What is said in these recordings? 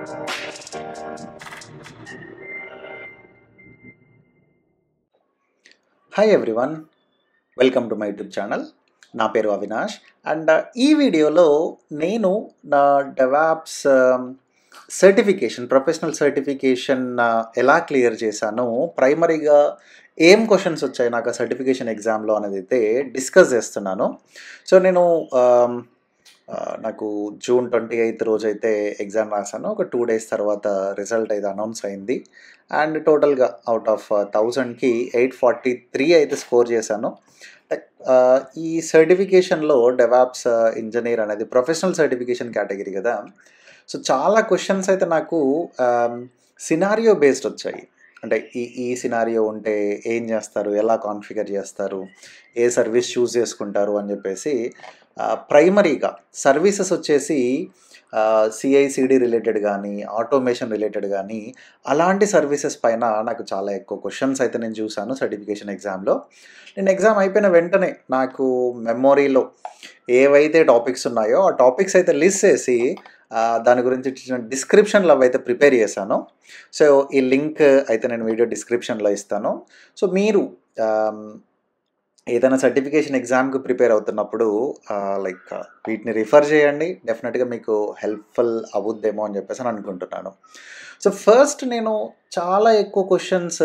Hi everyone, welcome to my YouTube channel. నా పేరు Avinash. And ఈ వీడియోలో నేను నా డెవాప్స్ ప్రొఫెషనల్ సర్టిఫికేషన్ ఎలా క్లియర్ చేశానో, ప్రైమరీగా ఏం క్వశ్చన్స్ వచ్చాయి నాకు ఆ సర్టిఫికేషన్ ఎగ్జామ్లో అనేది అయితే డిస్కస్ చేస్తున్నాను. సో నేను నాకు జూన్ 28 రోజైతే ఎగ్జామ్ రాశాను. ఒక 2 డేస్ తర్వాత రిజల్ట్ అయితే అనౌన్స్ అయింది. అండ్ టోటల్గా అవుట్ ఆఫ్ 1000కి 843 అయితే స్కోర్ చేశాను. ఈ సర్టిఫికేషన్లో డెవాప్స్ ఇంజనీర్ అనేది ప్రొఫెషనల్ సర్టిఫికేషన్ కేటగిరీ కదా. సో చాలా క్వశ్చన్స్ అయితే నాకు సినారియో బేస్డ్ వచ్చాయి. అంటే ఈ సినారియో ఉంటే ఏం చేస్తారు, ఎలా కాన్ఫిగర్ చేస్తారు, ఏ సర్వీస్ చూస్ చేసుకుంటారు అని చెప్పేసి ప్రైమరీగా సర్వీసెస్ వచ్చేసి సిఐసిడి రిలేటెడ్ కానీ, ఆటోమేషన్ రిలేటెడ్ కానీ, అలాంటి సర్వీసెస్ పైన నాకు చాలా ఎక్కువ క్వశ్చన్స్ అయితే నేను చూశాను సర్టిఫికేషన్ ఎగ్జామ్లో. నేను ఎగ్జామ్ అయిపోయిన వెంటనే నాకు మెమొరీలో ఏవైతే టాపిక్స్ ఉన్నాయో ఆ టాపిక్స్ అయితే లిస్ట్ చేసి దాని గురించి ఇచ్చిన డిస్క్రిప్షన్లో అయితే ప్రిపేర్ చేశాను. సో ఈ లింక్ అయితే నేను వీడియో డిస్క్రిప్షన్లో ఇస్తాను. సో మీరు ఏదైనా సర్టిఫికేషన్ ఎగ్జామ్కి ప్రిపేర్ అవుతున్నప్పుడు వీటిని రిఫర్ చేయండి. డెఫినెట్గా మీకు హెల్ప్ఫుల్ అవుద్దేమో అని చెప్పేసి అని అనుకుంటున్నాను. సో ఫస్ట్ నేను చాలా ఎక్కువ క్వశ్చన్స్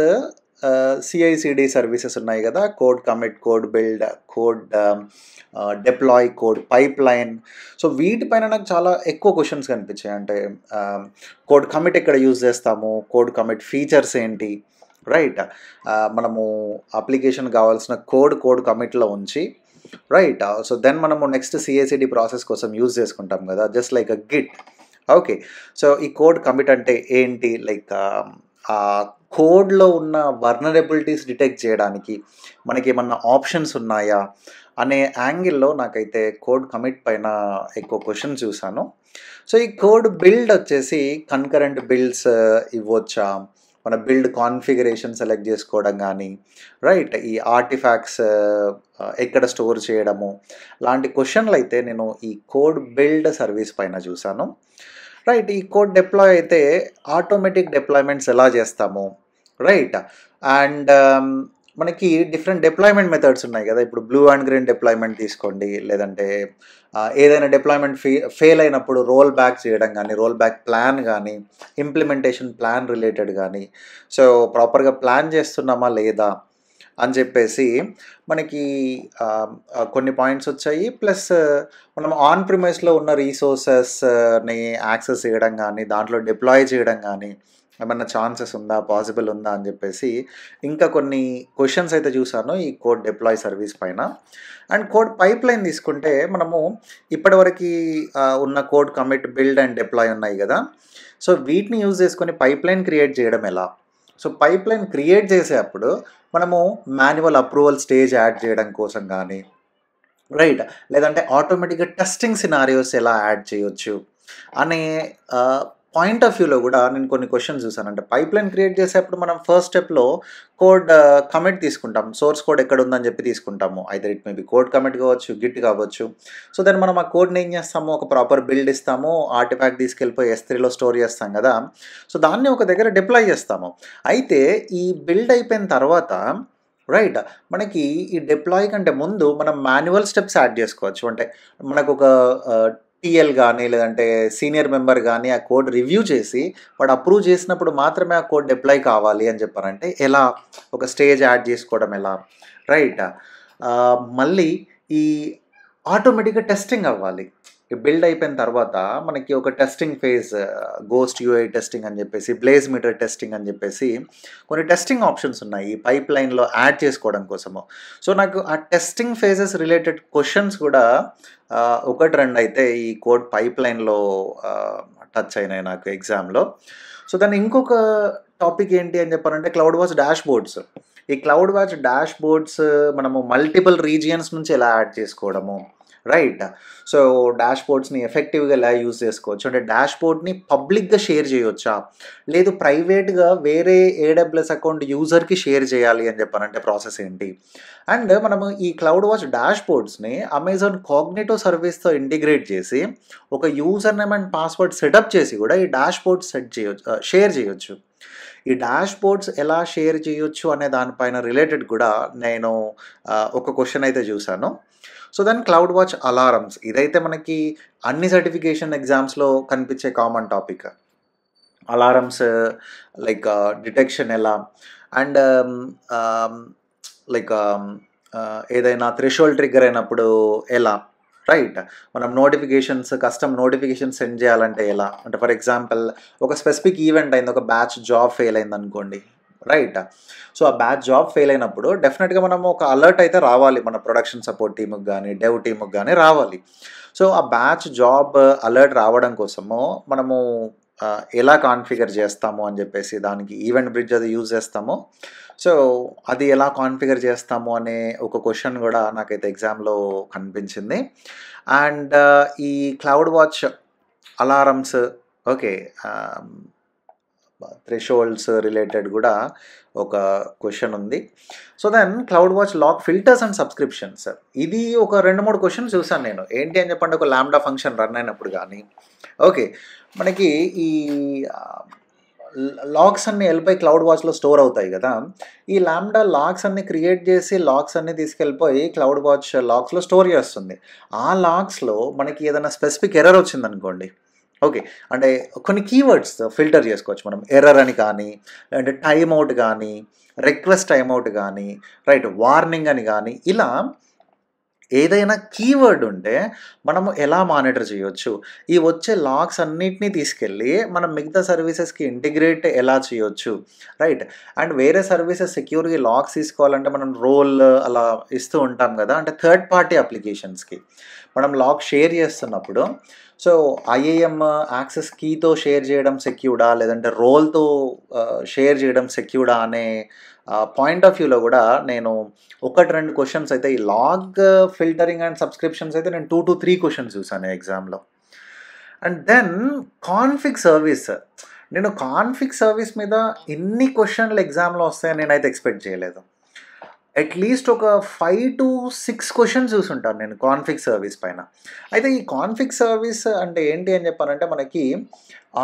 సిఐసిడి సర్వీసెస్ ఉన్నాయి కదా, code commit, code build, code deploy, code pipe line. So వీటిపైన నాకు చాలా ఎక్కువ క్వశ్చన్స్ కనిపించాయి. అంటే కోడ్ కమిట్ ఎక్కడ యూజ్ చేస్తాము, కోడ్ కమిట్ ఫీచర్స్ ఏంటి, రైట్, మనము అప్లికేషన్ కావాల్సిన కోడ్ కమిట్లో ఉంచి, రైట్, సో దెన్ మనము నెక్స్ట్ సిఐసిడి ప్రాసెస్ కోసం యూజ్ చేసుకుంటాం కదా, just like a Git. Okay, so ఈ కోడ్ కమిట్ అంటే ఏంటి, ఆ కోడ్లో ఉన్న వర్నరబిలిటీస్ డిటెక్ట్ చేయడానికి మనకి ఏమన్నా ఆప్షన్స్ ఉన్నాయా అనే యాంగిల్లో నాకైతే కోడ్ కమిట్ పైన ఎక్కువ క్వశ్చన్స్ చూశాను. సో ఈ కోడ్ బిల్డ్ వచ్చేసి కన్కరెంట్ బిల్డ్స్ ఇవ్వచ్చా, మన బిల్డ్ కాన్ఫిగరేషన్ సెలెక్ట్ చేసుకోవడం కానీ, రైట్, ఈ ఆర్టిఫాక్ట్స్ ఎక్కడ స్టోర్ చేయడము, లాంటి క్వశ్చన్లు అయితే నేను ఈ కోడ్ బిల్డ్ సర్వీస్ పైన చూశాను. రైట్, ఈ కోడ్ డిప్లాయ్ అయితే ఆటోమేటిక్ డిప్లాయ్మెంట్స్ ఎలా చేస్తాము, రైట్, అండ్ మనకి డిఫరెంట్ డిప్లాయ్మెంట్ మెథడ్స్ ఉన్నాయి కదా. ఇప్పుడు బ్లూ అండ్ గ్రీన్ డిప్లాయ్మెంట్ తీసుకోండి, లేదంటే ఏదైనా డిప్లాయ్మెంట్ ఫెయిల్ అయినప్పుడు రోల్ బ్యాక్ చేయడం కానీ, రోల్ బ్యాక్ ప్లాన్ కానీ, ఇంప్లిమెంటేషన్ ప్లాన్ రిలేటెడ్ కానీ, సో ప్రాపర్గా ప్లాన్ చేస్తున్నామా లేదా అని చెప్పేసి మనకి కొన్ని పాయింట్స్ వచ్చాయి. ప్లస్ మనం ఆన్ ప్రిమైస్లో ఉన్న రీసోర్సెస్ని యాక్సెస్ చేయడం కానీ, దాంట్లో డిప్లాయ్ చేయడం కానీ ఏమన్నా ఛాన్సెస్ ఉందా, పాసిబుల్ ఉందా అని చెప్పేసి ఇంకా కొన్ని క్వశ్చన్స్ అయితే చూసాను ఈ కోడ్ డిప్లాయ్ సర్వీస్ పైన. అండ్ కోడ్ పైప్ లైన్ తీసుకుంటే మనము ఇప్పటివరకు ఉన్న code commit, build and deploy ఉన్నాయి కదా. సో వీటిని యూజ్ చేసుకొని పైప్ లైన్ క్రియేట్ చేయడం ఎలా. సో పైప్ లైన్ క్రియేట్ చేసేటప్పుడు మనము మాన్యువల్ అప్రూవల్ స్టేజ్ యాడ్ చేయడం కోసం కానీ, రైట్, లేదంటే ఆటోమేటిక్గా టెస్టింగ్ సినారియోస్ ఎలా యాడ్ చేయొచ్చు అనే పాయింట్ ఆఫ్ వ్యూలో కూడా నేను కొన్ని క్వశ్చన్స్ చూసాను. అంటే పైప్ లైన్ క్రియేట్ చేసేటప్పుడు మనం ఫస్ట్ స్టెప్లో కోడ్ కమిట్ తీసుకుంటాం, సోర్స్ కోడ్ ఎక్కడ ఉందని చెప్పి తీసుకుంటాము. Either it may be code commit కావచ్చు, గిట్ కావచ్చు. సో దెన్ మనం ఆ కోడ్ని ఏం చేస్తాము, ఒక ప్రాపర్ బిల్డ్ ఇస్తాము, ఆర్టిఫాక్ట్ తీసుకెళ్ళిపోయి S3లో స్టోర్ చేస్తాం కదా. సో దాన్ని ఒక దగ్గర డిప్లాయ్ చేస్తాము. అయితే ఈ బిల్డ్ అయిపోయిన తర్వాత, రైట్, మనకి ఈ డిప్లాయ్ కంటే ముందు మనం మాన్యువల్ స్టెప్స్ యాడ్ చేసుకోవచ్చు. అంటే మనకు ఒక టీఎల్ కానీ, లేదంటే సీనియర్ మెంబర్ కానీ ఆ కోడ్ రివ్యూ చేసి వాడు అప్రూవ్ చేసినప్పుడు మాత్రమే ఆ కోడ్ డిప్లాయ్ కావాలి అని చెప్పారంటే ఎలా, ఒక స్టేజ్ యాడ్ చేసుకోవడం ఎలా, రైట్, మళ్ళీ ఈ ఆటోమేటిక్గా టెస్టింగ్ అవ్వాలి. బిల్డ్ అయిపోయిన తర్వాత మనకి ఒక testing phase, ghost UI testing అని చెప్పేసి, బ్లేజ్ మీటర్ టెస్టింగ్ అని చెప్పేసి కొన్ని టెస్టింగ్ ఆప్షన్స్ ఉన్నాయి ఈ పైప్ లైన్లో యాడ్ చేసుకోవడం కోసము. సో నాకు ఆ టెస్టింగ్ ఫేజెస్ రిలేటెడ్ క్వశ్చన్స్ కూడా ఒకటి రెండు అయితే ఈ కోడ్ పైప్ లైన్లో టచ్ అయినాయి నాకు ఎగ్జామ్లో. సో దాన్ని ఇంకొక టాపిక్ ఏంటి అని చెప్పారంటే క్లౌడ్ వాచ్ డాష్ బోర్డ్స్. ఈ క్లౌడ్ వాచ్ డాష్ బోర్డ్స్ మనము మల్టిపుల్ రీజియన్స్ నుంచి ఎలా యాడ్ చేసుకోవడము, రైట్. సో, డాష్‌బోర్డ్స్‌ని ఎఫెక్టివ్‌గా ఎలా యూజ్ చేసుకోవచ్చు? అంటే డాష్‌బోర్డ్‌ని పబ్లిక్‌గా షేర్ చేయొచ్చా? లేదు ప్రైవేట్‌గా వేరే ఏడబ్ల్యూఎస్ అకౌంట్ యూజర్‌కి షేర్ చేయాలి అని చెప్పనంటే ప్రాసెస్ ఏంటి? అండ్ మనము ఈ cloud watch డాష్‌బోర్డ్స్‌ని Amazon Cognito సర్వీస్‌తో integrate చేసి, ఒక user name and password setup చేసి కూడా ఈ డాష్‌బోర్డ్ షేర్ చేయొచ్చు. ఈ డాష్‌బోర్డ్స్ ఎలా షేర్ చేయొచ్చు అనే దానిపైన రిలేటెడ్ కూడా నేను ఒక క్వెషన్ అయితే చూసాను. So, then CloudWatch alarms ఇదైతే మనకి అన్ని సర్టిఫికేషన్ ఎగ్జామ్స్‌లో కనిపించే common topic. Alarms like detection ఎలా అండ్ ఆహ్, లైక్ ఏదైనా థ్రెషోల్డ్ ట్రిగ్గర్ అయినప్పుడు ఎలా? రైట్. మనం కస్టమ్ నోటిఫికేషన్స్ సెండ్ చేయాలంటే ఎలా? అంటే ఫర్ ఎగ్జాంపుల్ ఒక స్పెసిఫిక్ ఈవెంట్ అయింది. ఒక బ్యాచ్ జాబ్ ఫెయిల్ అయిందనుకోండి. రైట్. సో, ఆ బ్యాచ్ జాబ్ ఫెయిల్ అయినప్పుడు డెఫినిట్‌గా మనము ఒక అలర్ట్ అయితే రావాలి. మన ప్రొడక్షన్ సపోర్ట్ టీమ్‌కి గానీ, డెవ్ టీమ్‌కి గానీ రావాలి. సో, ఆ బ్యాచ్ జాబ్ అలర్ట్ రావడం కోసము మనము ఎలా కాన్ఫిగర్ చేస్తాము అని చెప్పేసి దానికి ఈవెంట్ బ్రిడ్జ్ అది యూజ్ చేస్తాము. సో, అది ఎలా కాన్ఫిగర్ చేస్తాము అనే ఒక క్వెషన్ గూడా నాకైతే ఎగ్జామ్‌లో కనిపించింది. అండ్ ఈ CloudWatch alarms okay. Ah, thresholds related గూడా ఒక క్వెషన్ ఉంది. So, then CloudWatch log filters and subscriptions ఇది ఒక 2, 3 క్వెషన్స్ చూసాను నేను. ఏంటి అని చెప్పండి ఒక లాంబ్డా ఫంక్షన్ రన్ అయినప్పుడు గానీ, ఓకే. మనకి ఈ ఆహ్, లాగ్స్ అన్నీ ఎళ్ళిపోయి క్లౌడ్ వాచ్‌లో స్టోర్ అవుతాయి గదా! ఈ లాంబ్డా లాగ్స్ అన్నీ క్రియేట్ చేసి లాగ్స్ అన్నీ తీసుకెళ్ళిపోయి క్లౌడ్ వాచ్ లాగ్స్‌లో స్టోర్ చేస్తుంది. ఆ లాగ్స్‌లో మనకి ఏదైనా స్పెసిఫిక్ ఎర్రర్ వచ్చిందనుకోండి. ఓకే. అంటే కొన్ని కీవర్డ్స్ ఫిల్టర్ చేసుకోవచ్చు మనం. ఎర్రర్ అని కానీ, లేదంటే టైమ్ ఔట్ గానీ, రిక్వెస్ట్ టైమ్ ఔట్ గానీ, రైట్ వార్నింగ్ అని గానీ, ఇలా ఏదైనా కీవర్డ్ ఉంటే మనము ఎలా మానిటర్ చేయొచ్చు? ఈ వచ్చే లాగ్స్ అన్నిటిని తీసుకెళ్ళి మనం మిగతా సర్వీసెస్‌కి ఇంటిగ్రేట్ ఎలా చేయొచ్చు? రైట్. అండ్ వేరే సర్వీసెస్ సెక్యూర్‌గా లాగ్స్ తీసుకోవాలంటే మనం రోల్ అలా ఇస్తూ ఉంటాం గదా! అంటే థర్డ్ పార్టీ అప్లికేషన్స్‌కి. మనం లాగ్ షేర్ చేస్తున్నప్పుడు సో, ఐఏఎం యాక్సెస్ కీతో షేర్ చేయడం సెక్యూర్డా? లేదంటే రోల్‌తో షేర్ చేయడం సెక్యూర్డా? అనే పాయింట్ ఆఫ్ వ్యూలో గూడా నేను 1, 2 క్వెషన్స్ అయితే ఈ లాగ్ ఫిల్టరింగ్ అండ్ సబ్స్క్రిప్షన్స్ అయితే నేను 2-3 క్వెషన్స్ చూసాను ఎగ్జామ్‌లో. And then config service. నేను కాన్ఫిగ్ సర్వీస్ మీద ఇన్ని క్వెషన్‌లు ఎగ్జామ్‌లో వస్తాయని నేనైతే ఎక్స్‌పెక్ట్ చేయలేదు. అట్‌లీస్ట్ ఒక 5-6 క్వెషన్స్ చూసుంటాను నేను కాన్ఫిగ్ సర్వీస్ పైన. అయితే ఈ కాన్ఫిగ్ సర్వీస్ అంటే ఏంటి అని చెప్పానంటే మనకి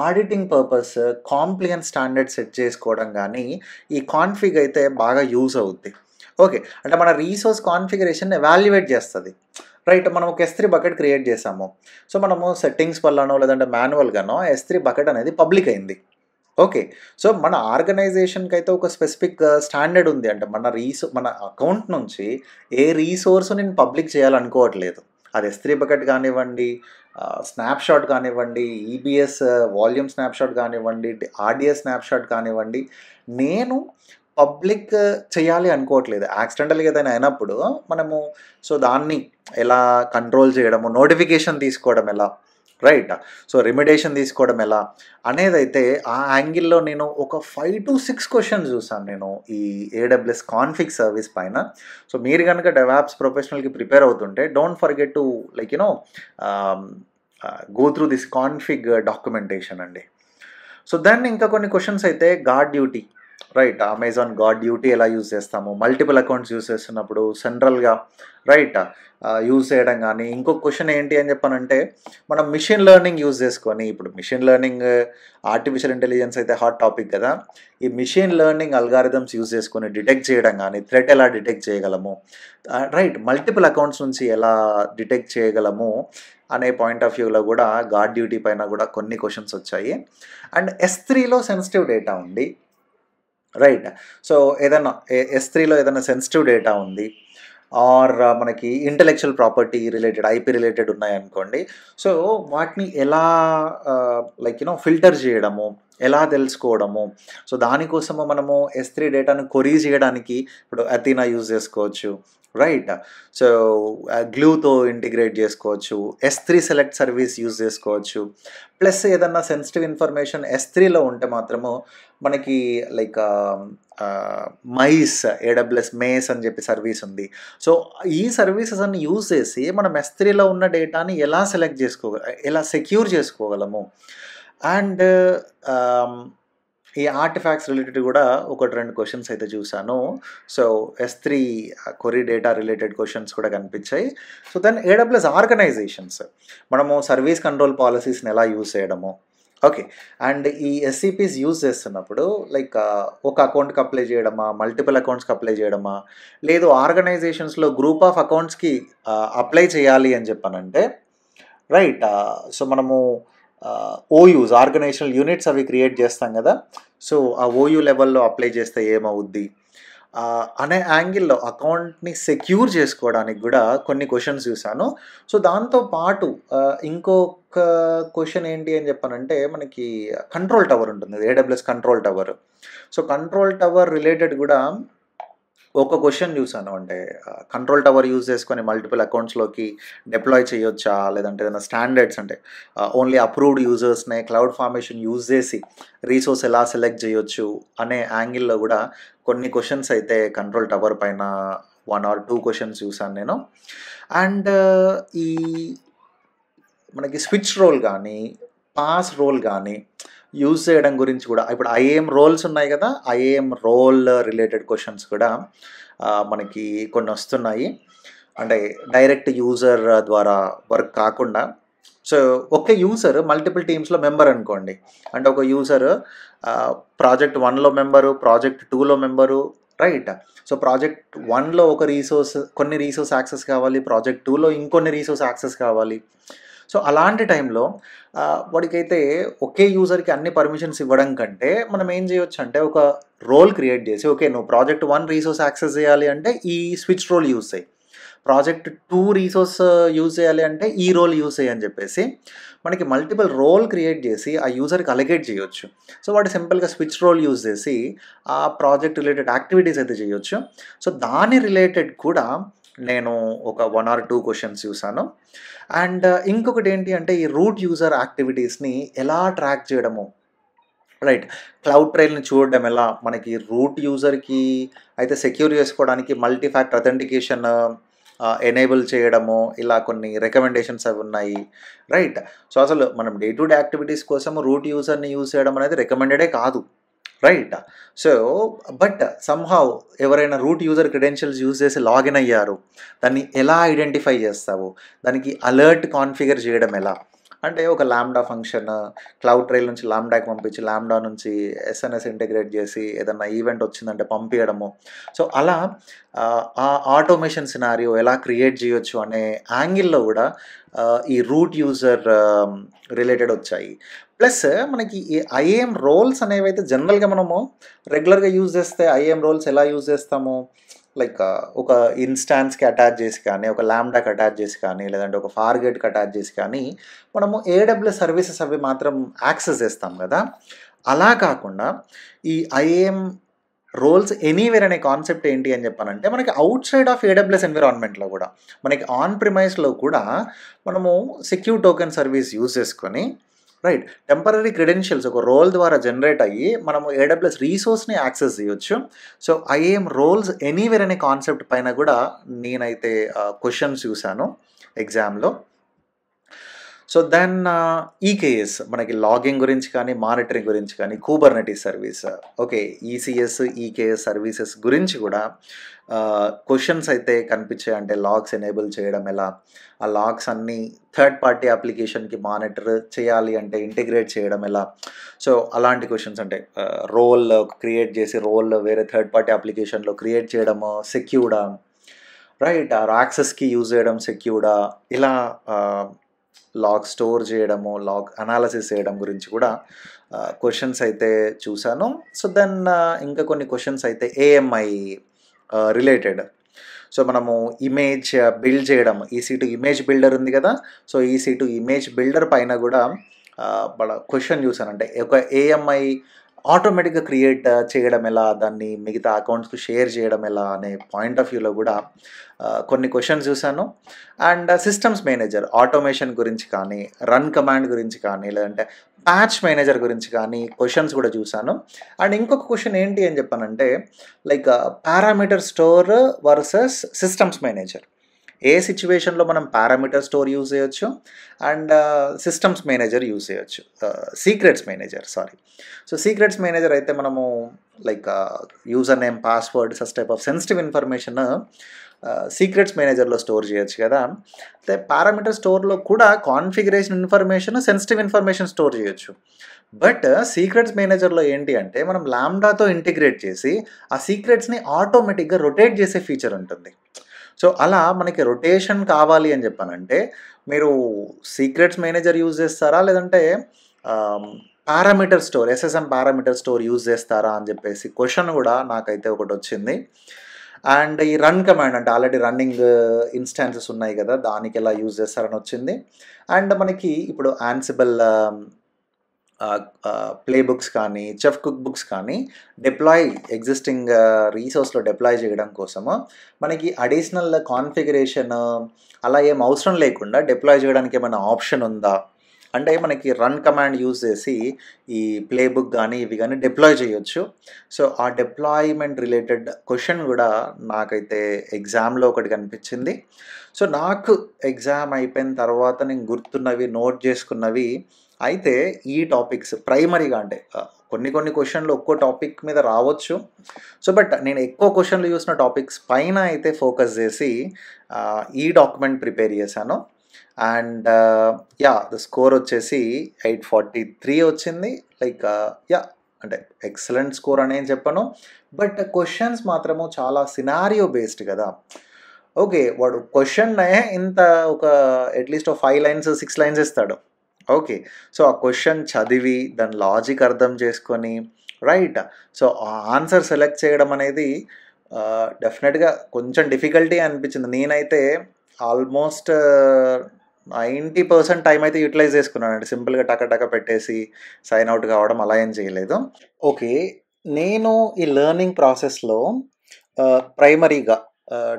auditing purpose, compliance standard set చేసుకోవడం గానీ, ఈ కాన్ఫిగ్ అయితే బాగా యూజ్ అవుద్ది. ఓకే. అంటే మన రిసోర్స్ కాన్ఫిగరేషన్‌ని ఎవాల్యుయేట్ చేస్తది. రైట్. మనం ఒక ఎస్3 బకెట్ క్రియేట్ చేసాము. సో, మనము సెట్టింగ్స్ వల్లనో లేదంటే మాన్యువల్‌గానో ఎస్3 బకెట్ అనేది పబ్లిక్ అయింది. ఓకే. సో, మన ఆర్గనైజేషన్‌కైతే ఒక స్పెసిఫిక్ స్టాండర్డ్ ఉంది. అంటే మన అకౌంట్ నుంచి ఏ రిసోర్స్ నేను పబ్లిక్ చేయాలనుకోవట్లేదు. అది ఎస్3 బకెట్ కానివ్వండి, స్నాప్‌షాట్ కానివ్వండి, ఈబీఎస్ వాల్యూమ్ స్నాప్‌షాట్ కానివ్వండి, ఆర్‌డీఎస్ స్నాప్‌షాట్ కానివ్వండి, నేను పబ్లిక్ చేయాలి అనుకోవట్లేదు. యాక్సిడెంటల్‌గా ఏదైనా అయినప్పుడు మనము సో, దాన్ని ఎలా కంట్రోల్ చేయడము, నోటిఫికేషన్ తీసుకోవడం ఎలా, రైట్. సో, రిమెడియేషన్ తీసుకోవడం ఎలా అనేదైతే ఆ యాంగిల్‌లో నేను ఒక 5-6 క్వెషన్స్ చూసాను నేను ఈ ఏడబ్ల్యూఎస్ కాన్ఫిగ్ సర్వీస్ పైన. సో, మీరు గనుక డెవాప్స్ ప్రొఫెషనల్‌కి ప్రిపేర్ అవుతుంటే don't forget to like ah, go through this config documentation అండి. సో, దెన్ ఇంకా కొన్ని క్వెషన్స్ అయితే GuardDuty. Right. Amazon GuardDuty ఎలా యూజ్ చేస్తాము? మల్టిపుల్ అకౌంట్స్ యూజ్ చేస్తున్నప్పుడు సెంట్రల్‌గా రైట్. యూజ్ చేయడం గానీ, ఇంకొక క్వెషన్ ఏంటి అని చెప్పానంటే, మనం మెషిన్ లెర్నింగ్ యూజ్ చేసుకొని ఇప్పుడు మెషిన్ లెర్నింగ్, ఆర్టిఫిషియల్ ఇంటెలిజెన్స్ అయితే హాట్ టాపిక్ కదా! ఈ మెషిన్ లెర్నింగ్ అల్గారిథమ్స్ యూజ్ చేసుకొని డిటెక్ట్ చేయడం గానీ, థ్రెట్ ఎలా డిటెక్ట్ చేయగలము? రైట్. మల్టిపుల్ అకౌంట్స్ నుంచి ఎలా డిటెక్ట్ చేయగలము? అనే పాయింట్ ఆఫ్ వ్యూలో గూడా గార్డ్ డ్యూటీ పైన గూడా కొన్ని క్వెషన్స్ వచ్చాయి. అండ్ ఎస్3లో సెన్సిటివ్ డేటా ఉంది. రైట్. సో, ఏదన్నా ఎస్3లో ఏదైనా సెన్సిటివ్ డేటా ఉంది. ఆర్ మనకి intellectual property related, IP related ఉన్నాయనుకోండి. సో, వాటిని ఎలా ఫిల్టర్ చేయడము, ఎలా తెలుసుకోవడము. సో, దానికోసము మనము ఎస్3 డేటాను క్వెరీ చేయడానికి ఇప్పుడు అథీనా యూజ్ చేసుకోవచ్చు. రైట్. సో, గ్లూతో ఇంటిగ్రేట్ జేసుకోవచ్చు. S3 సెలెక్ట్ సర్వీస్ యూజ్ జేసుకోవచ్చు. ప్లస్ ఏదన్నా సెన్సిటివ్ ఇన్ఫర్మేషన్ S3లో ఉంటే మాత్రము మనకి లైక్ మైస్, ఏడబ్ల్యూఎస్ మేస్ అని జెప్పి సర్వీస్ ఉంది. సో, ఈ సర్వీసెస్ అన్ని యూజ్ చేసి మనం S3లో ఉన్న డేటాని ఎలా సెలెక్ట్ ఎలా సెక్యూర్ చేసుకోగలము. అండ్ ఆహ్, ఈ ఆర్టిఫాక్ట్స్ రిలేటెడ్ గూడా 1, 2 క్వెషన్స్ అయితే చూసాను. So, S3 query data related questions కూడా కనిపించాయి. సో, దెన్ ఏడబ్ల్యూఎస్ ఆర్గనైజేషన్స్ మనము సర్వీస్ కంట్రోల్ పాలిసీస్‌ని ఎలా యూజ్ చేయడము. ఓకే. అండ్ ఈ ఎస్‌సిపిస్ యూజ్ చేస్తున్నప్పుడు లైక్ ఒక అకౌంట్‌కి అప్లై చేయడమా, మల్టిపుల్ అకౌంట్స్‌కి అప్లై చేయడమా, లేదు ఆర్గనైజేషన్స్‌లో గ్రూప్ ఆఫ్ అకౌంట్స్‌కి అప్లై చేయాలి అని చెప్పనంటే రైట్. సో, మనము ఓయూస్ ఆర్గనైజేషనల్ యూనిట్స్ అవి క్రియేట్ చేస్తాం కదా. సో, ఆ ఓయూ లెవెల్‌లో అప్లై చేస్తే ఏమవుద్ది అనే యాంగిల్‌లో అకౌంట్‌ని సెక్యూర్ చేసుకోవడానికి కూడా కొన్ని క్వెషన్స్ చూసాను. సో, దాంతో పాటు ఇంకొక క్వెషన్ ఏంటి అని చెప్పనంటే మనకి కంట్రోల్ టవర్ ఉంటుంది. AWS control tower. So, control tower related కూడా ఒక క్వెషన్ చూసాను. అంటే కంట్రోల్ టవర్ యూజ్ చేసుకొని మల్టిపుల్ అకౌంట్స్‌లోకి డిప్లాయ్ చేయొచ్చా? లేదంటే ఏదైనా స్టాండర్డ్స్ అంటే ఓన్లీ అప్రూవ్డ్ యూజర్స్‌నే క్లౌడ్ ఫార్మేషన్ యూజ్ చేసి రీసోర్స్ ఎలా సెలెక్ట్ చేయొచ్చు అనే యాంగిల్‌లో కూడా కొన్ని క్వెషన్స్ అయితే కంట్రోల్ టవర్ పైన 1 ఆర్ 2 క్వెషన్స్ చూసాను నేను. అండ్ ఈ మనకి స్విచ్ రోల్ గానీ, పాస్ రోల్ గానీ యూజ్ చేయడం గురించి కూడా ఇప్పుడు ఐఏఎం రోల్స్ ఉన్నాయి కదా. ఐఏఎం రోల్ రిలేటెడ్ క్వెషన్స్ కూడా మనకి కొన్ని వస్తున్నాయి. అంటే డైరెక్ట్ యూజర్ ద్వారా వర్క్ కాకుండా సో, ఒకే యూజర్ మల్టిపుల్ టీమ్స్‌లో మెంబర్ అనుకోండి. అంటే ఒక యూజర్ ప్రాజెక్ట్ 1లో మెంబరు, ప్రాజెక్ట్ 2లో మెంబరు రైట్. సో, ప్రాజెక్ట్ 1లో ఒక కొన్ని రీసోర్స్ యాక్సెస్ కావాలి. ప్రాజెక్ట్ 2లో ఇంకొన్ని రీసోర్స్ యాక్సెస్ కావాలి. సో, అలాంటి టైంలో వాడికైతే ఒకే యూజర్‌కి అన్ని పర్మిషన్స్ ఇవ్వడం కంటే మనం ఏం చేయొచ్చంటే ఒక రోల్ క్రియేట్ చేసి ఓకే. నువ్వు ప్రాజెక్ట్ 1 రీసోర్స్ యాక్సెస్ చేయాలి అంటే ఈ స్విచ్ రోల్ యూజ్ చెయి. ప్రాజెక్ట్ 2 రీసోర్స్ యూజ్ చేయాలి అంటే ఈ రోల్ యూజ్ చెయి అని చెప్పేసి మనకి మల్టిపుల్ రోల్ క్రియేట్ చేసి ఆ యూజర్‌కి అలొకేట్ చేయొచ్చు. సో, వాడు సింపుల్‌గా స్విచ్ రోల్ యూజ్ చేసి ఆ ప్రాజెక్ట్ రిలేటెడ్ యాక్టివిటీస్ అయితే చేయొచ్చు. సో, దాని రిలేటెడ్ కూడా నేను ఒక 1 ఆర్ 2 క్వెషన్స్ చూసాను. అండ్ ఇంకొకటి ఏంటి అంటే ఈ రూట్ యూజర్ యాక్టివిటీస్‌ని ఎలా ట్రాక్ చేయడము. రైట్. క్లౌడ్ ట్రైల్‌ని చూడడం ఎలా, మనకి రూట్ యూజర్‌కి అయితే సెక్యూర్ చేసుకోవడానికి మల్టీ ఫ్యాక్టర్ అథెంటికేషన్ ఎనేబుల్ చేయడము, ఇలా కొన్ని రికమెండేషన్స్ అవి ఉన్నాయి. రైట్. సో, అసలు మనం డే టు డే యాక్టివిటీస్ కోసం రూట్ యూజర్‌ని యూజ్ చేయడం అనేది రికమెండెడే కాదు. రైట్. సో, బట్ సమ్‌హౌ ఎవరైనా రూట్ యూజర్ క్రెడెన్షియల్స్ యూజ్ చేసి లాగిన్ అయ్యారు. దాన్ని ఎలా ఐడెంటిఫై చేస్తావు? దానికి అలర్ట్ కాన్ఫిగర్ చేయడం ఎలా? అంటే ఒక లాంబ్డా ఫంక్షన్ క్లౌడ్ ట్రైల్ నుంచి లాంబ్డాకి పంపించి, లాంబ్డా నుంచి ఎస్ఎన్ఎస్ ఇంటిగ్రేట్ చేసి ఏదన్నా ఈవెంట్ వచ్చిందంటే పంపియడము. సో, అలా ఆ ఆటోమేషన్ సినారియో ఎలా క్రియేట్ చేయొచ్చు అనే యాంగిల్‌లో కూడా ఈ రూట్ యూజర్ రిలేటెడ్ వచ్చాయి. ప్లస్ మనకి ఈ ఐఏఎం రోల్స్ అనేవైతే జనరల్‌గా మనము రెగ్యులర్‌గా యూజ్ చేస్తే ఐఏఎం రోల్స్ ఎలా యూజ్ చేస్తాము? లైక్ ఒక ఇన్‌స్టాన్స్‌కి అటాచ్ చేసి కానీ, ఒక లాంబ్డాకి అటాచ్ చేసి కానీ, లేదంటే ఒక ఫార్గేట్‌కి అటాచ్ చేసి కానీ, మనము ఏడబ్ల్యూఎస్ సర్వీసెస్ అవి మాత్రం యాక్సెస్ చేస్తాం కదా. అలా కాకుండా ఈ ఐఏఎం రోల్స్ ఎనీవేర్ అనే కాన్సెప్ట్ ఏంటి అని చెప్పానంటే, మనకి ఔట్ సైడ్ ఆఫ్ ఏడబ్ల్యూఎస్ ఎన్విరాన్మెంట్‌లో కూడా, మనకి ఆన్ ప్రిమైస్‌లో కూడా మనము సెక్యూర్ టోకెన్ సర్వీస్ యూజ్ చేసుకొని రైట్. టెంపరరీ క్రెడెన్షియల్స్ ఒక రోల్ ద్వారా జనరేట్ అయ్యి మనము ఏడబ్ల్యూఎస్ రీసోర్స్‌ని యాక్సెస్ చేయొచ్చు. సో, ఐఏఎం రోల్స్ ఎనీవేర్ అనే కాన్సెప్ట్ పైన కూడా నేనైతే క్వెషన్స్ చూసాను ఎగ్జామ్‌లో. సో, దెన్ ఈకేఎస్ మనకి లాగింగ్ గురించి కానీ, మానిటరింగ్ గురించి కానీ, Kubernetes service okay. ECS, EKS services గురించి కూడా క్వెషన్స్ అయితే కనిపించాయి. అంటే లాగ్స్ ఎనేబుల్ చేయడం ఎలా? ఆ లాగ్స్ అన్నీ థర్డ్ పార్టీ అప్లికేషన్‌కి మానిటర్ చేయాలి అంటే ఇంటిగ్రేట్ చేయడం ఎలా? సో, అలాంటి క్వెషన్స్ అంటే రోల్ క్రియేట్ చేసి రోల్ వేరే థర్డ్ పార్టీ అప్లికేషన్‌లో క్రియేట్ చేయడము సెక్యూర్డా? రైట్. ఆర్ యాక్సెస్‌కి యూజ్ చేయడం సెక్యూర్డా? ఇలా లాగ్ స్టోర్ చేయడము, లాగ్ అనాలిసిస్ చేయడం గురించి కూడా క్వెషన్స్ అయితే చూసాను. సో, దెన్ ఇంకా కొన్ని క్వెషన్స్ అయితే ఏఎంఐ రిలేటెడ్. సో, మనము ఇమేజ్ బిల్డ్ చేయడం ఈసీ2 ఇమేజ్ బిల్డర్ ఉంది కదా. సో, ఈసీ2 ఇమేజ్ బిల్డర్ పైన కూడా క్వెషన్ చూసాను. అంటే ఒక ఏఎంఐ ఆటోమేటిక్‌గా క్రియేట్ చేయడం ఎలా? దాన్ని మిగతా అకౌంట్స్‌కి షేర్ చేయడం ఎలా? అనే పాయింట్ ఆఫ్ వ్యూలో గూడా కొన్ని క్వెషన్స్ చూసాను. అండ్ సిస్టమ్స్ మేనేజర్ ఆటోమేషన్ గురించి కానీ, రన్ కమాండ్ గురించి కానీ, లేదంటే ప్యాచ్ మేనేజర్ గురించి కానీ క్వెషన్స్ గూడా చూసాను. అండ్ ఇంకొక క్వెషన్ ఏంటి అని చెప్పానంటే like parameter store versus systems manager. ఏ సిట్యుయేషన్‌లో మనం పారామీటర్ స్టోర్ యూజ్ చేయొచ్చు అండ్ సిస్టమ్స్ మేనేజర్ యూజ్ చేయొచ్చు. Secrets manager sorry. So, secrets manager అయితే మనము like user name, password such type of sensitive information secrets మేనేజర్‌లో స్టోర్ చేయొచ్చు కదా! అయితే పారామీటర్ స్టోర్‌లో కూడా configuration information, sensitive information store చేయొచ్చు. బట్ సీక్రెట్స్ మేనేజర్‌లో ఏంటి అంటే మనం లాంబ్డాతో ఇంటిగ్రేట్ చేసి ఆ సీక్రెట్స్‌ని ఆటోమేటిక్‌గా రొటేట్ చేసే ఫీచర్ ఉంటుంది. సో, అలా మనకి రొటేషన్ కావాలి అని చెప్పానంటే మీరు సీక్రెట్స్ మేనేజర్ యూజ్ చేస్తారా? లేదంటే ఆహ్, parameter store SSM parameter store use చేస్తారా? అని చెప్పేసి క్వెషన్ కూడా నాకైతే ఒకటొచ్చింది. అండ్ ఈ రన్ కమాండ్ అంటే ఆల్రెడీ రన్నింగ్ ఇన్‌స్టాన్సెస్ ఉన్నాయి కదా! దానికెలా యూజ్ చేస్తారని వచ్చింది. అండ్ మనకి ఇప్పుడు యాన్సిబుల్ ప్లే బుక్స్ కానీ, చెఫ్ కుక్ బుక్స్ కానీ డిప్లాయ్ ఎగ్జిస్టింగ్ రిసోర్స్‌లో డిప్లాయ్ చేయడం కోసము మనకి అడిషనల్ కాన్ఫిగరేషన్ అలా ఏం అవసరం లేకుండా డిప్లాయ్ చేయడానికి ఏమైనా ఆప్షన్ ఉందా? అంటే మనకి రన్ కమాండ్ యూజ్ చేసి ఈ ప్లే బుక్ గానీ, ఇవి గానీ డిప్లాయ్ చేయొచ్చు. సో, ఆ డిప్లాయ్‌మెంట్ రిలేటెడ్ క్వెషన్ గూడా నాకైతే ఎగ్జామ్‌లో ఒకటి కనిపించింది. సో, నాకు ఎగ్జామ్ అయిపోయిన తర్వాత నేను గుర్తున్నవి, నోట్ చేసుకున్నవి అయితే ఈ టాపిక్స్ ప్రైమరీగా అంటే కొన్ని కొన్ని క్వెషన్‌లు ఒక్కో టాపిక్ మీద రావచ్చు. సో, బట్ నేను ఎక్కువ క్వెషన్‌లు చూసిన టాపిక్స్ పైన అయితే ఫోకస్ చేసి ఈ డాక్యుమెంట్ ప్రిపేర్ చేశాను. And yeah! ద స్కోర్ వచ్చేసి 843 వచ్చింది. Like yeah! అంటే ఎక్సలెంట్ స్కోర్ అని ఏం చెప్పను. బట్ క్వెషన్స్ మాత్రము చాలా సినారియో బేస్డ్ కదా! ఓకే. వాడు క్వెషన్‌నే ఇంత ఒక అట్‌లీస్ట్ ఒక 5 లైన్స్, 6 లైన్స్ ఇస్తాడు. ఓకే. సో, ఆ క్వెషన్ చదివి దాని లాజిక్ అర్థం చేసుకొని రైట్. సో, ఆ ఆన్సర్ సెలెక్ట్ చేయడం అనేది డెఫినిట్‌గా కొంచెం డిఫికల్టీ అనిపించింది. నేనైతే ఆల్మోస్ట్ 90% టైమ్ అయితే యుటిలైజ్ చేసుకున్నానండి. సింపుల్‌గా టక టక పెట్టేసి సైన్ ఔట్ కావడం అలా ఏం చేయలేదు. ఓకే. నేను ఈ లెర్నింగ్ ప్రాసెస్‌లో ప్రైమరీగా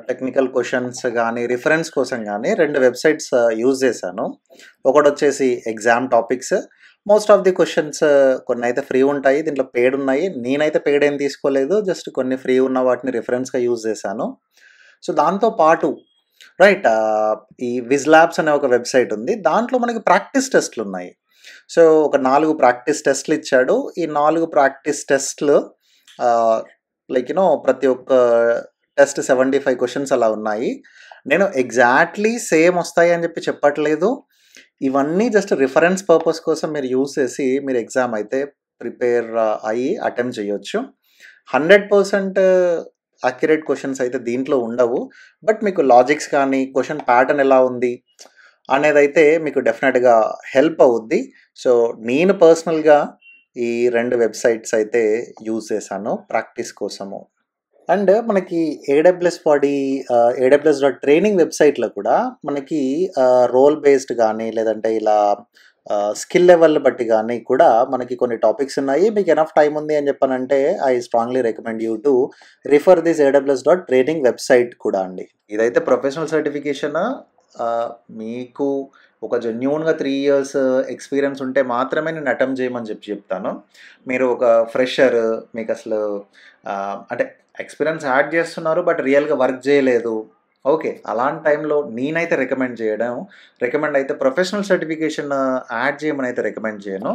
టెక్నికల్ క్వెషన్స్ గానీ, రిఫరెన్స్ కోసం గానీ 2 వెబ్‌సైట్స్ యూజ్ చేశాను. ఒకటొచ్చేసి exam topics. Most of the questions కొన్నైతే ఫ్రీ ఉంటాయి. దీంట్లో పెయిడ్ ఉన్నాయి. నేనైతే పెయిడ్ ఏం తీసుకోలేదు. జస్ట్ కొన్ని ఫ్రీ ఉన్న వాటిని రిఫరెన్స్‌గా యూజ్ చేశాను. సో, దాంతో పాటు రైట్ ఈ విజ్ ల్యాబ్స్ అనే ఒక వెబ్‌సైట్ ఉంది. దాంట్లో మనకి ప్రాక్టీస్ టెస్ట్‌లున్నాయి. సో, ఒక 4 ప్రాక్టీస్ టెస్ట్‌లు ఇచ్చాడు. ఈ 4 ప్రాక్టీస్ టెస్ట్‌లు ఆహ్, లైక్ ప్రతి ఒక్క టెస్ట్ 75 క్వెషన్స్ అలా ఉన్నాయి. నేను ఎగ్జాక్ట్‌లీ సేమ్ వస్తాయి అని చెప్పట్లేదు. ఇవన్నీ జస్ట్ రిఫరెన్స్ పర్పస్ కోసం మీరు యూజ్ చేసి మీరు ఎగ్జామ్ అయితే ప్రిపేర్ అయ్యి అటెంప్ట్ చేయొచ్చు. 100% అక్యురేట్ క్వెషన్స్ అయితే దీంట్లో ఉండవు. బట్ మీకు లాజిక్స్ కానీ, క్వెషన్ ప్యాటర్న్ ఎలా ఉంది అనేదైతే మీకు డెఫినిట్‌గా హెల్ప్ అవుద్ది. సో, నేను పర్సనల్‌గా ఈ 2 వెబ్‌సైట్స్ అయితే యూజ్ చేశాను ప్రాక్టీస్ కోసము. అండ్ మనకి ఏడబ్ల్యూఎస్ డాట్ ట్రైనింగ్ వెబ్‌సైట్‌లో కూడా మనకి రోల్ బేస్డ్ గానీ, లేదంటే ఇలా స్కిల్ లెవెల్ బట్టి గానీ కూడా మనకి కొన్ని టాపిక్స్ ఉన్నాయి. మీకు ఎనఫ్ టైమ్ ఉంది అని చెప్పానంటే I strongly recommend you to refer this AWS dot training website కూడా అండి. ఇదైతే ప్రొఫెషనల్ సర్టిఫికేషన్ మీకు ఒక జెన్యూన్‌గా 3 ఇయర్స్ ఎక్స్‌పీరియన్స్ ఉంటే మాత్రమే నేను అటెంప్ట్ చేయమని చెప్తాను. మీరు ఒక ఫ్రెషర్ మీకసలు అంటే ఎక్స్‌పీరియన్స్ యాడ్ చేస్తున్నారు. బట్ రియల్‌గా వర్క్ చేయలేదు. ఓకే. అలాంటి టైంలో నేనైతే రికమెండ్ అయితే ప్రొఫెషనల్ సర్టిఫికేషన్ యాడ్ చేయమని అయితే రికమెండ్ చేయను.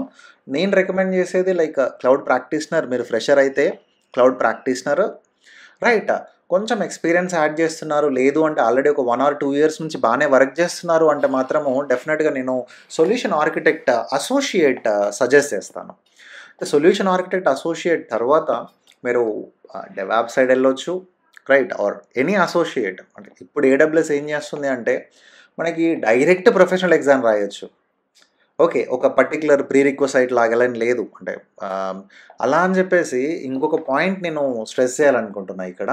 నేను రికమెండ్ చేసేది లైక్ క్లౌడ్ ప్రాక్టీషనర్. మీరు ఫ్రెషర్ అయితే క్లౌడ్ ప్రాక్టీషనర్ రైట్. కొంచెం ఎక్స్‌పీరియన్స్ యాడ్ చేస్తున్నారు. లేదు అంటే ఆల్రెడీ ఒక 1 ఆర్ 2 ఇయర్స్ నుంచి బానే వర్క్ చేస్తున్నారు అంటే మాత్రము డెఫినిట్‌గా నేను సొల్యూషన్ ఆర్కిటెక్ట్ అసోసియేట్ సజెస్ట్ చేస్తాను. సొల్యూషన్ ఆర్కిటెక్ట్ అసోసియేట్ తర్వాత మీరు డెవాప్ సైడ్ వెళ్ళొచ్చు. రైట్. ఆర్ ఎనీ అసోసియేట్ అంటే ఇప్పుడు ఏడబ్ల్యూఎస్ ఏం చేస్తుంది అంటే మనకి డైరెక్ట్ ప్రొఫెషనల్ ఎగ్జామ్ రాయొచ్చు. ఓకే. ఒక పర్టిక్యులర్ ప్రీ రిక్వెసైట్ లాగాలని లేదు. అంటే అలా అని చెప్పేసి ఇంకొక పాయింట్ నేను స్ట్రెస్ చేయాలనుకుంటున్నా ఇక్కడ.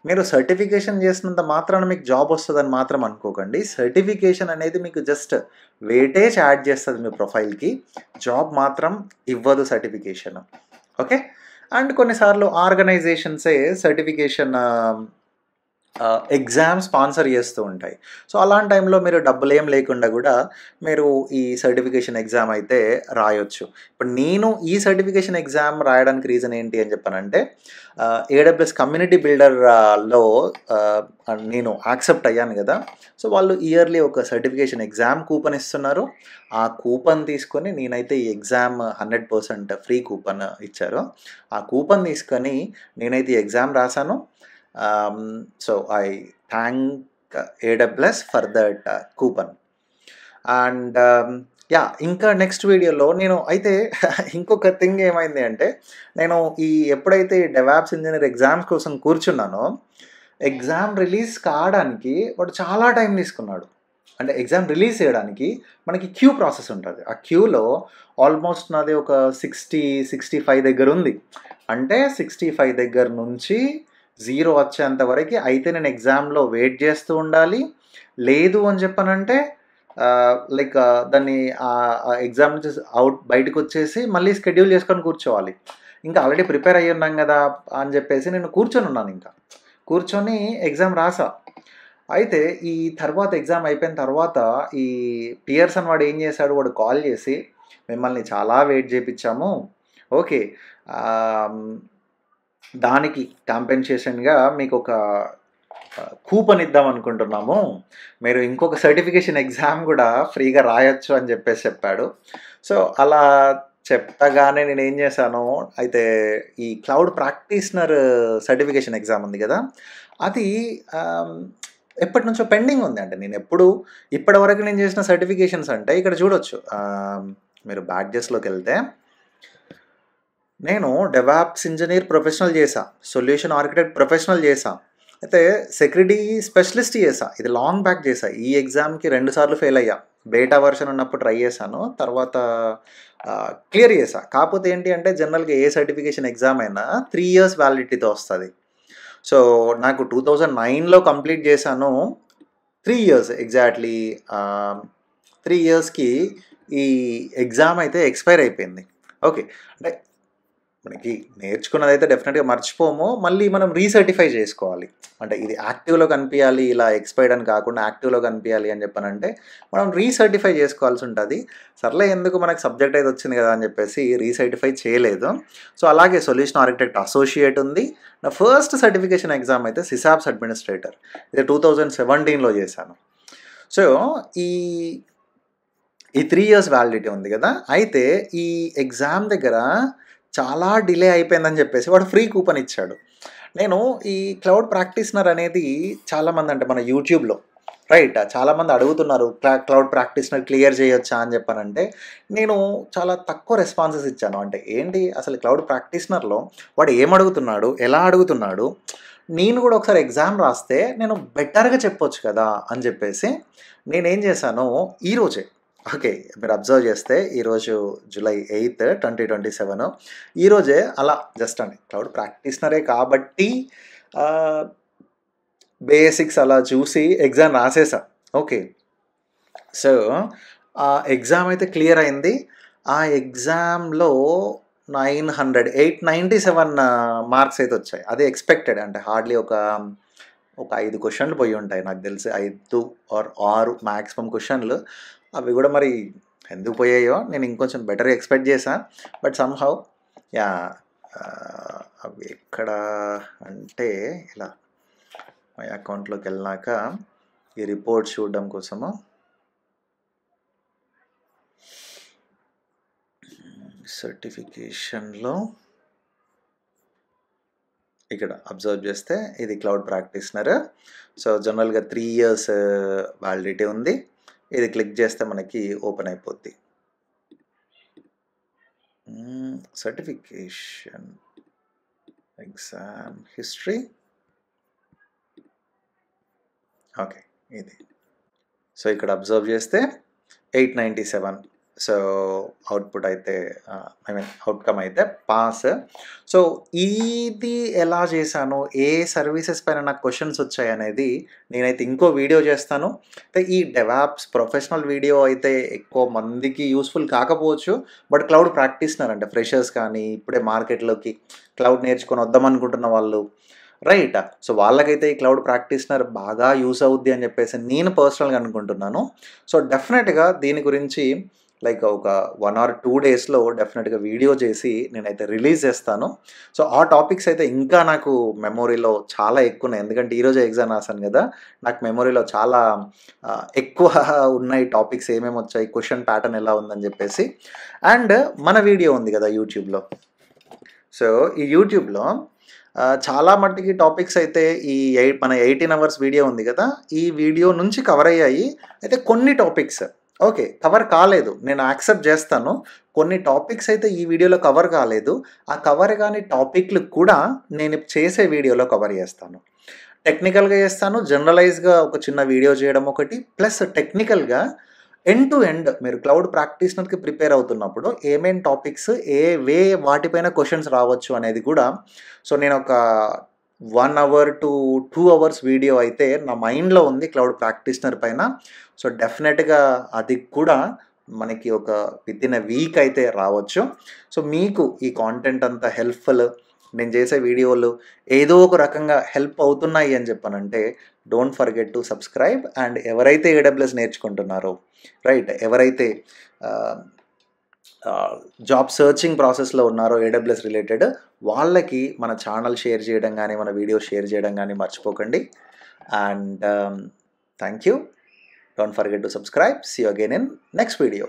మీరు సర్టిఫికేషన్ చేసినంత మాత్రాన మీకు జాబ్ వస్తదని మాత్రం అనుకోకండి. సర్టిఫికేషన్ అనేది మీకు జస్ట్ వెయిటేజ్ యాడ్ చేస్తది మీ ప్రొఫైల్‌కి. జాబ్ మాత్రం ఇవ్వదు సర్టిఫికేషన్. ఓకే. అండ్ కొన్నిసార్లు ఆర్గనైజేషన్సే సర్టిఫికేషన్ ఎగ్జామ్ స్పాన్సర్ చేస్తూ ఉంటాయి. సో, అలాంటి టైంలో మీరు డబ్బులేం లేకుండా గూడా మీరు ఈ సర్టిఫికేషన్ ఎగ్జామ్ అయితే రాయొచ్చు. ఇప్పుడు నేను ఈ సర్టిఫికేషన్ ఎగ్జామ్ రాయడానికి రీజన్ ఏంటి అని చెప్పానంటే ఏడబ్ల్యూఎస్ కమ్యూనిటీ బిల్డర్ లో నేను యాక్సెప్ట్ అయ్యాను గదా! సో, వాళ్ళు ఇయర్లీ ఒక సర్టిఫికేషన్ ఎగ్జామ్ కూపన్ ఇస్తున్నారు. ఆ కూపన్ తీసుకొని నేనైతే ఈ ఎగ్జామ్ 100% ఫ్రీ కూపన్ ఇచ్చారు. ఆ కూపన్ తీసుకొని నేనైతే ఈ ఎగ్జామ్ రాసాను. So I thank AWS for that coupon. And ఇంకా నెక్స్ట్ వీడియోలో నేను అయితే ఇంకొక థింగ్ ఏమైంది అంటే నేను ఎప్పుడైతే డెవాప్స్ ఇంజనీర్ ఎగ్జామ్స్ కోసం కూర్చున్నానో ఎగ్జామ్ రిలీజ్ కావడానికి వాడు చాలా టైం తీసుకున్నాడు. అంటే ఎగ్జామ్ రిలీజ్ చేయడానికి మనకి క్యూ ప్రాసెస్ ఉంటుంది. ఆ క్యూలో ఆల్మోస్ట్ నాది ఒక 65 దగ్గర ఉంది. అంటే 65 దగ్గర నుంచి 0 వచ్చేంత వరకు అయితే నేను ఎగ్జామ్లో వెయిట్ చేస్తూ ఉండాలి. లేదు అని చెప్పానంటే లైక్ దాన్ని ఎగ్జామ్ నుంచి బయటకు వచ్చేసి మళ్ళీ షెడ్యూల్ చేసుకొని కూర్చోవాలి. ఇంకా ఆల్రెడీ ప్రిపేర్ అయ్యి ఉన్నాం కదా అని చెప్పేసి నేను కూర్చొని ఉన్నాను. ఇంకా కూర్చొని ఎగ్జామ్ రాసా. అయితే ఈ తర్వాత ఎగ్జామ్ అయిపోయిన తర్వాత ఈ పియర్సన్ వాడు ఏం చేశాడు, వాడు కాల్ చేసి మిమ్మల్ని చాలా వెయిట్ చేయించాము, ఓకే దానికి కాంపెన్సేషన్గా మీకు ఒక కూపన్ ఇద్దాం అనుకుంటున్నాము, మీరు ఇంకొక సర్టిఫికేషన్ ఎగ్జామ్ కూడా ఫ్రీగా రాయొచ్చు అని చెప్పాడు. సో అలా చెప్పగానే నేను ఏం చేశాను, అయితే ఈ క్లౌడ్ ప్రాక్టీషనర్ సర్టిఫికేషన్ ఎగ్జామ్ ఉంది కదా, అది ఎప్పటి నుంచో పెండింగ్ ఉంది. అంటే నేను ఇప్పటివరకు నేను చేసిన సర్టిఫికేషన్స్ అంటే ఇక్కడ చూడొచ్చు, మీరు బ్యాడ్జెస్లోకి వెళ్తే నేను డెవాప్స్ ఇంజనీర్ ప్రొఫెషనల్ చేశా, సొల్యూషన్ ఆర్కిటెక్ట్ ప్రొఫెషనల్ చేశా, అయితే సెక్యూరిటీ స్పెషలిస్ట్ చేశా. ఇది లాంగ్ బ్యాక్ చేశా. ఈ ఎగ్జామ్కి 2 సార్లు ఫెయిల్ అయ్యా. బేటా వర్షన్ ఉన్నప్పుడు ట్రై చేశాను, తర్వాత క్లియర్ చేశా. కాకపోతే ఏంటి అంటే జనరల్గా ఏ సర్టిఫికేషన్ ఎగ్జామ్ అయినా 3 years వ్యాలిడిటీతో వస్తుంది. సో నాకు 2009లో కంప్లీట్ చేశాను. 3 years ఎగ్జాక్ట్లీ 3 yearsకి ఈ ఎగ్జామ్ అయితే ఎక్స్పైర్ అయిపోయింది. ఓకే, అంటే మనకి నేర్చుకున్నదైతే డెఫినెట్గా మర్చిపోము, మళ్ళీ మనం రీసర్టిఫై చేసుకోవాలి. అంటే ఇది యాక్టివ్లో కనిపించాలి, ఇలా ఎక్స్పైర్డ్ అని కాకుండా యాక్టివ్లో కనిపించాలి అని చెప్పానంటే మనం రీసర్టిఫై చేసుకోవాల్సి ఉంటుంది. సర్లే ఎందుకు మనకు సబ్జెక్ట్ అయితే వచ్చింది కదా అని చెప్పేసి రీసర్టిఫై చేయలేదు. సో అలాగే సొల్యూషన్ ఆర్కిటెక్ట్ అసోసియేట్ ఉంది. నా ఫస్ట్ సర్టిఫికేషన్ ఎగ్జామ్ అయితే సిసాప్స్ అడ్మినిస్ట్రేటర్, ఇది 2017లో చేశాను. సో ఈ 3 years వ్యాలిడిటీ ఉంది కదా, అయితే ఈ ఎగ్జామ్ దగ్గర చాలా డిలే అయిపోయిందని చెప్పేసి వాడు ఫ్రీ కూపన్ ఇచ్చాడు. నేను ఈ క్లౌడ్ ప్రాక్టీషనర్ అనేది చాలామంది, అంటే మన యూట్యూబ్లో రైట్ చాలామంది అడుగుతున్నారు క్లౌడ్ ప్రాక్టీషనర్ క్లియర్ చేయొచ్చా అని చెప్పానంటే నేను చాలా తక్కువ రెస్పాన్సెస్ ఇచ్చాను. అంటే ఏంటి అసలు క్లౌడ్ ప్రాక్టీషనర్లో వాడు ఏమడుగుతున్నాడు, ఎలా అడుగుతున్నాడు, నేను కూడా ఒకసారి ఎగ్జామ్ రాస్తే నేను బెటర్గా చెప్పొచ్చు కదా అని చెప్పేసి నేనేం చేశాను, ఈరోజే ఓకే మీరు అబ్జర్వ్ చేస్తే ఈరోజు July 8, 2027 ఈరోజే అలా జస్ట్ అండి క్లౌడ్ ప్రాక్టీషనరే కాబట్టి బేసిక్స్ అలా చూసి ఎగ్జామ్ రాసేసా. ఓకే, సో ఆ ఎగ్జామ్ అయితే క్లియర్ అయింది. ఆ ఎగ్జామ్లో 897 మార్క్స్ అయితే వచ్చాయి. అదే ఎక్స్పెక్టెడ్, అంటే హార్డ్లీ ఒక 5 క్వశ్చన్లు పోయి ఉంటాయి నాకు తెలిసి, 5 or 6 మ్యాక్సిమం క్వశ్చన్లు. అవి కూడా మరి ఎందుకు పోయాయో నేను ఇంకొంచెం బెటర్గా ఎక్స్పెక్ట్ చేశా. బట్ సమ్హౌ యా అవి ఎక్కడ అంటే ఇలా మై అకౌంట్లోకి వెళ్ళినాక ఈ రిపోర్ట్ చూడడం కోసము సర్టిఫికేషన్లో ఇక్కడ అబ్జర్వ్ చేస్తే ఇది క్లౌడ్ ప్రాక్టీషనర్. సో జనరల్గా 3 years వ్యాలిడిటీ ఉంది. ఇది క్లిక్ చేస్తే మనకి ఓపెన్ అయిపోద్ది. సర్టిఫికేషన్ ఎగ్జామ్ హిస్టరీ, ఓకే ఇది. సో ఇక్కడ అబ్జర్వ్ చేస్తే 897 సో అవుట్పుట్ అయితే ఐ మీన్ అవుట్‌కమ్ అయితే పాస్. సో ఇది ఎలా చేశాను, ఏ సర్వీసెస్ పైన నాకు క్వెషన్స్ వచ్చాయనేది నేనైతే ఇంకో వీడియో చేస్తాను. అయితే ఈ డెవాప్స్ ప్రొఫెషనల్ వీడియో అయితే ఎక్కువ మందికి యూజ్‌ఫుల్ కాకపోవచ్చు. బట్ క్లౌడ్ ప్రాక్టీషనర్ అంటే ఫ్రెషర్స్ కానీ, ఇప్పుడే మార్కెట్‌లోకి క్లౌడ్ నేర్చుకొని వద్దామనుకుంటున్న వాళ్ళు రైట్. సో వాళ్ళకైతే ఈ క్లౌడ్ ప్రాక్టీషనర్ బాగా యూజ్ అవుద్ది అని చెప్పేసి నేను పర్సనల్‌గా అనుకుంటున్నాను. సో డెఫినెట్‌గా దీని గురించి లైక్ ఒక 1 ఆర్ 2 డేస్‌లో డెఫినెట్‌గా వీడియో చేసి నేనైతే రిలీజ్ చేస్తాను. సో ఆ టాపిక్స్ అయితే ఇంకా నాకు మెమోరీలో చాలా ఎక్కువున్నాయి. ఎందుకంటే ఈరోజే ఎగ్జామ్ రాసాను గదా! నాకు మెమోరీలో చాలా ఎక్కువ ఉన్నాయి టాపిక్స్ ఏమేమొచ్చాయి, క్వెషన్ ప్యాటర్న్ ఎలా ఉందని జెప్పేసి. అండ్ మన వీడియో ఉంది గదా యూట్యూబ్‌లో. సో ఈ యూట్యూబ్‌లో చాలా మట్టికి టాపిక్స్ అయితే మన 18 అవర్స్ వీడియో ఉంది గదా! ఈ వీడియో నుంచి కవర్ అయ్యాయి. అయితే కొన్ని టాపిక్స్ ఓకే. కవర్ కాలేదు. నేను యాక్సెప్ట్ జేస్తాను. కొన్ని టాపిక్స్ అయితే ఈ వీడియోలో కవర్ కాలేదు. ఆ కవర్ గాని టాపిక్‌లు కూడా నేను చేసే వీడియోలో కవర్ జేస్తాను. టెక్నికల్‌గా చేస్తాను. జనరలైజ్‌గా ఒక చిన్న వీడియో చేయడం ఒకటి. ప్లస్ టెక్నికల్‌గా ఎండ్ టు ఎండ్ మీరు క్లౌడ్ ప్రాక్టీషనర్‌కి ప్రిపేర్ అవుతున్నప్పుడు ఏమేం టాపిక్స్ వాటిపైన క్వెషన్స్ రావచ్చు అనేది కూడా సో నేనొక 1 అవర్ టు 2 అవర్స్ వీడియో అయితే నా మైండ్‌లో ఉంది క్లౌడ్ ప్రాక్టీషనర్ పైన. సో డెఫినెట్‌గా అది కూడా మనకి ఒక వితిన్ ఎ వీక్ అయితే రావచ్చు. సో మీకు ఈ కాంటెంట్ అంతా హెల్ప్‌ఫుల్ నేను చేసే వీడియోలు ఏదో ఒక రకంగా హెల్ప్ అవుతున్నాయి అని చెప్పానంటే don't forget to subscribe. And ఎవరైతే ఏడబ్ల్యూఎస్ నేర్చుకుంటున్నారో రైట్, ఎవరైతే జాబ్ సర్చింగ్ ప్రాసెస్లో ఉన్నారో ఏడబ్ల్యూఎస్ రిలేటెడ్ వాళ్ళకి మన ఛానల్ షేర్ చేయడం కానీ, మన వీడియో షేర్ చేయడం కానీ మర్చిపోకండి. And thank you. Don't forget to subscribe. See you again in next video.